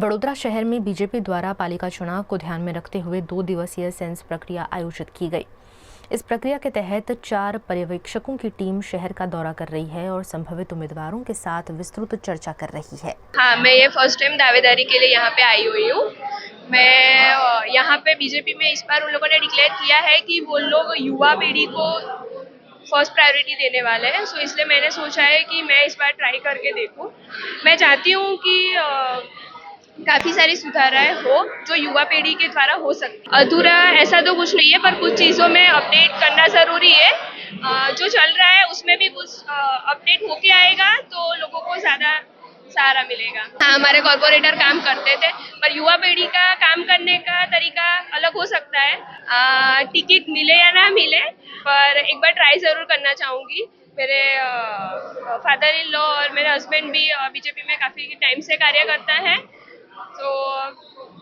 बड़ोदरा शहर में बीजेपी द्वारा पालिका चुनाव को ध्यान में रखते हुए 2 दिवसीय सेंस प्रक्रिया आयोजित की गई। इस प्रक्रिया के तहत 4 पर्यवेक्षकों की टीम शहर का दौरा कर रही है और संभावित उम्मीदवारों के साथ विस्तृत चर्चा कर रही है। हाँ, मैं ये फर्स्ट टाइम दावेदारी के लिए यहाँ पे आई हुई हूँ। मैं यहाँ पे बीजेपी में इस बार उन लोगों ने डिक्लेयर किया है कि वो लोग युवा पीढ़ी को फर्स्ट प्रायोरिटी देने वाले हैं। सो इसलिए मैंने सोचा है कि मैं इस बार ट्राई करके देखूँ। मैं चाहती हूँ कि काफ़ी सारी सुधाराएं हो जो युवा पीढ़ी के द्वारा हो सकती। अधूरा ऐसा तो कुछ नहीं है, पर कुछ चीज़ों में अपडेट करना ज़रूरी है। जो चल रहा है उसमें भी कुछ अपडेट होके आएगा तो लोगों को ज़्यादा सहारा मिलेगा। हाँ, हमारे कॉर्पोरेटर काम करते थे, पर युवा पीढ़ी का काम करने का तरीका अलग हो सकता है। टिकट मिले या ना मिले, पर एक बार ट्राई ज़रूर करना चाहूँगी। मेरे फादर इन लॉ और मेरे हस्बैंड भी बीजेपी में काफ़ी टाइम से कार्य करता है, तो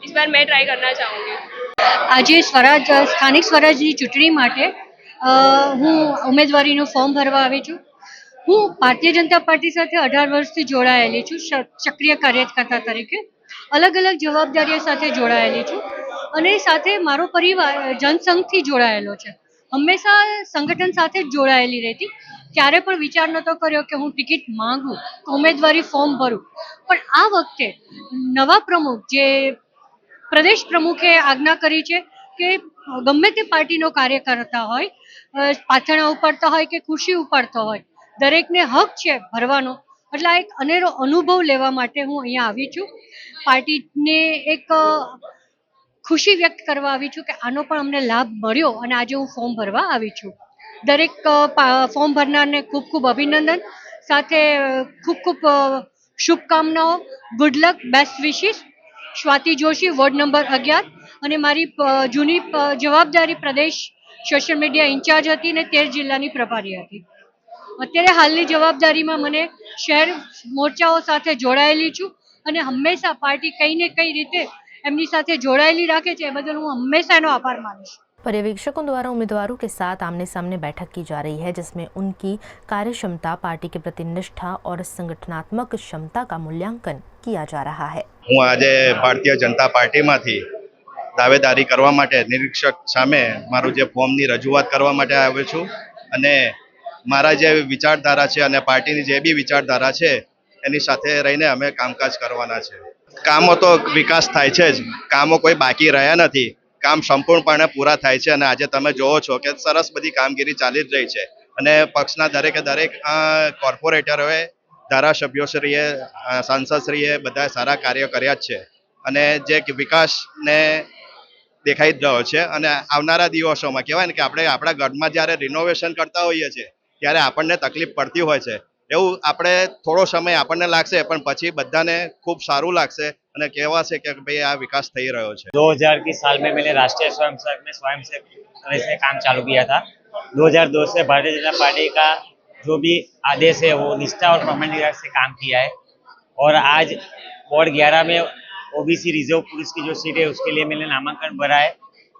इस बार मैं ट्राई करना चाहूँगी। આજે સ્થાનિક સ્વરાજની ચૂંટણી માટે હું ઉમેદવારીનું ફોર્મ ભરવા આવી છું. હું ભારતીય જનતા પાર્ટી સાથે 18 વર્ષથી જોડાયેલી છું, સક્રિય કાર્યકર્તા તરીકે. અલગ અલગ જવાબદારીઓ સાથે જોડાયેલી છું અને સાથે મારો પરિવાર જનસંઘથી જોડાયેલો છે. હંમેશા સંગઠન સાથે જ જોડાયેલી રહેતી. ક્યારે પણ વિચાર નહોતો કર્યો કે હું ટિકિટ માંગુ, ઉમેદવારી ફોર્મ ભરું. પણ આ વખતે નવા પ્રમુખ જે પ્રદેશ પ્રમુખે આજ્ઞા કરી છે કે ગમે તે પાર્ટીનો કાર્યકર્તા હોય, પાથરણા ઉપાડતા હોય કે ખુરશી ઉપાડતો હોય, દરેકને હક છે ભરવાનો. એટલે આ એક અનેરો અનુભવ લેવા માટે હું અહીંયા આવી છું. પાર્ટીને એક ખુશી વ્યક્ત કરવા આવી છું કે આનો પણ અમને લાભ મળ્યો અને આજે હું ફોર્મ ભરવા આવી છું. દરેક ફોર્મ ભરનારને ખૂબ ખૂબ અભિનંદન, સાથે ખૂબ ખૂબ શુભકામનાઓ. Good luck, best wishes. Swati Joshi, ward number 11, અને મારી જૂની જવાબદારી પ્રદેશ સોશિયલ મીડિયા ઇન્ચાર્જ હતી અને 13 જિલ્લાની પ્રભારી હતી. અત્યારે હાલની જવાબદારીમાં મને શહેર મોરચાઓ સાથે જોડાયેલી છું અને હંમેશા પાર્ટી કઈ ને કઈ રીતે એમની સાથે જોડાયેલી રાખે છે, એ બદલ હું હંમેશા એનો આભાર માનીશ. पर्यवेक्षकों द्वारा उम्मीदवारों के साथ आमने सामने बैठक की जा रही है, जिसमें उनकी कार्यक्षमता, पार्टी के प्रति निष्ठा और संगठनात्मक क्षमता का मूल्यांकन किया जा रहा है। હું આજે ભારતીય જનતા પાર્ટીમાંથી દાવેદારી કરવા માટે નિરીક્ષક સામે મારું જે ફોર્મની રજૂઆત કરવા માટે આવ્યો છું અને મારા જે વિચારધારા છે અને પાર્ટીની જે બી વિચારધારા છે એની સાથે રહીને અમે કામકાજ કરવાના છે. કામો તો વિકાસ થાય છે જ, કામો કોઈ બાકી રહ્યા નથી. કામ સંપૂર્ણપણે પૂરા થાય છે અને આજે તમે જોવો છો કે સરસ બધી કામગીરી ચાલી જ રહી છે અને પક્ષના દરેકે દરેક કોર્પોરેટરોએ, ધારાસભ્યોશ્રીએ, સાંસદશ્રીએ બધા સારા કાર્ય કર્યા જ છે અને જે વિકાસને દેખાઈ જ રહ્યો છે. અને આવનારા દિવસોમાં કહેવાય ને કે આપણે આપણા ગઢમાં જ્યારે રિનોવેશન કરતા હોઈએ છીએ ત્યારે આપણને તકલીફ પડતી હોય છે. એવું આપણે થોડો સમય આપણને લાગશે, પણ પછી બધાને ખૂબ સારું લાગશે અને કહેવાશે કે ભાઈ આ વિકાસ થઈ રહ્યો છે. 2000 की साल में मैंने राष्ट्रीय स्वयंसेवक में स्वयंसेवक से काम चालू किया था. 2002 से भारतीय जनता पार्टी का जो भी आदेश है वो निष्ठा और प्रामाणिकता से काम किया है और आज वार्ड 11 में ओबीसी रिजर्व पुलिस की जो सीट है उसके लिए मैंने नामांकन भरा है.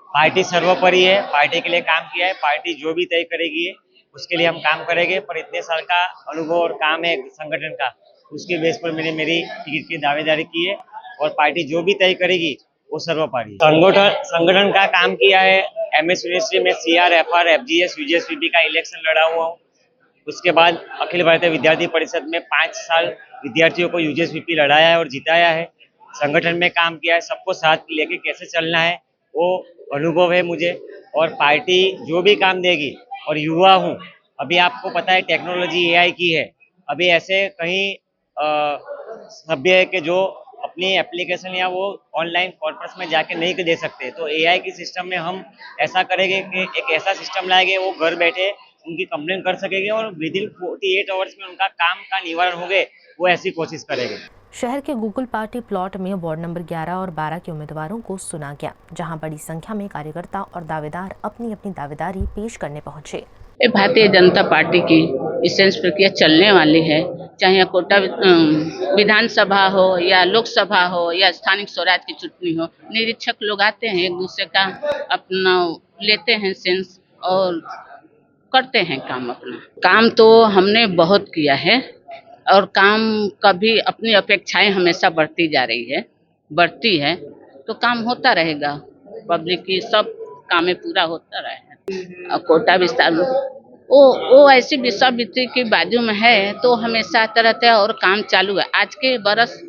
पार्टी सर्वोपरि है, पार्टी के लिए काम किया है. पार्टी जो भी तय करेगी उसके लिए हम काम करेंगे, पर इतने साल का अनुभव और काम है संगठन का, उसके बेस पर मैंने मेरी टिकट की दावेदारी की है और पार्टी जो भी तय करेगी वो सर्वोपरि संगठन का काम किया है. एमएस यूनिवर्सिटी में सीआर, एफआर, एफजीएस, यूजीएसवीपी का इलेक्शन लड़ा हुआ हूँ. उसके बाद अखिल भारतीय विद्यार्थी परिषद में 5 साल विद्यार्थियों को यूजीएसवीपी लड़ाया है और जिताया है. संगठन में काम किया है, सबको साथ लेके कैसे चलना है वो अनुभव है मुझे. और पार्टी जो भी काम देगी, और युवा हूँ, अभी आपको पता है टेक्नोलॉजी एआई की है. अभी ऐसे कहीं सभ्य है कि जो अपनी एप्लीकेशन या वो ऑनलाइन कॉर्पस में जाके नहीं दे सकते, तो एआई की सिस्टम में हम ऐसा करेंगे कि एक ऐसा सिस्टम लाएंगे वो घर बैठे उनकी कंप्लेन कर सकेंगे और विद इन 48 आवर्स में उनका काम का निवारण हो गए, वो ऐसी कोशिश करेंगे. शहर के गूगल पार्टी प्लॉट में वार्ड नंबर 11 और 12 के उम्मीदवारों को सुना गया, जहां बड़ी संख्या में कार्यकर्ता और दावेदार अपनी अपनी दावेदारी पेश करने पहुंचे। भारतीय जनता पार्टी की सेंस प्रक्रिया चलने वाली है, चाहे कोटा विधानसभा हो या लोकसभा हो या स्थानिक स्वराज की चुनाव हो. निरीक्षक लोग आते हैं, एक दूसरे का अपना लेते हैं सेंस और करते हैं काम. अपना काम तो हमने बहुत किया है और काम का भी अपनी अपेक्षाएं हमेशा बढ़ती जा रही है. बढ़ती है तो काम होता रहेगा, पब्लिक की सब कामें पूरा होता रहेगा। और कोटा विस्तार में वो ऐसी विश्वविद्यालय की बाजू में है तो हमेशा तरह और काम चालू है। आज के बरस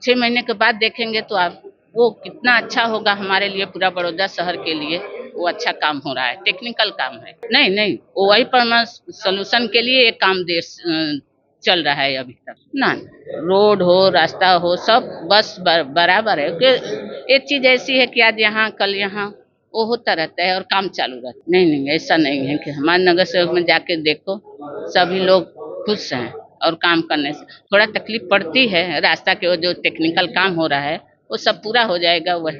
6 महीने के बाद देखेंगे तो आप वो कितना अच्छा होगा हमारे लिए, पूरा बड़ौदा शहर के लिए वो अच्छा काम हो रहा है, टेक्निकल काम है। नहीं, वो वही परमानेंट सोल्यूशन के लिए ये काम चल रहा है अभी तक ना। रोड हो, रास्ता हो, सब बस बराबर है, क्योंकि एक चीज ऐसी है कि आज यहाँ कल यहाँ वो होता रहता है और काम चालू रहता है। नहीं, ऐसा नहीं है कि हमारे नगर सेवक में जाके देखो सभी लोग खुश हैं और काम करने से थोड़ा तकलीफ पड़ती है, रास्ता के वो जो टेक्निकल काम हो रहा है वो सब पूरा हो जाएगा वही।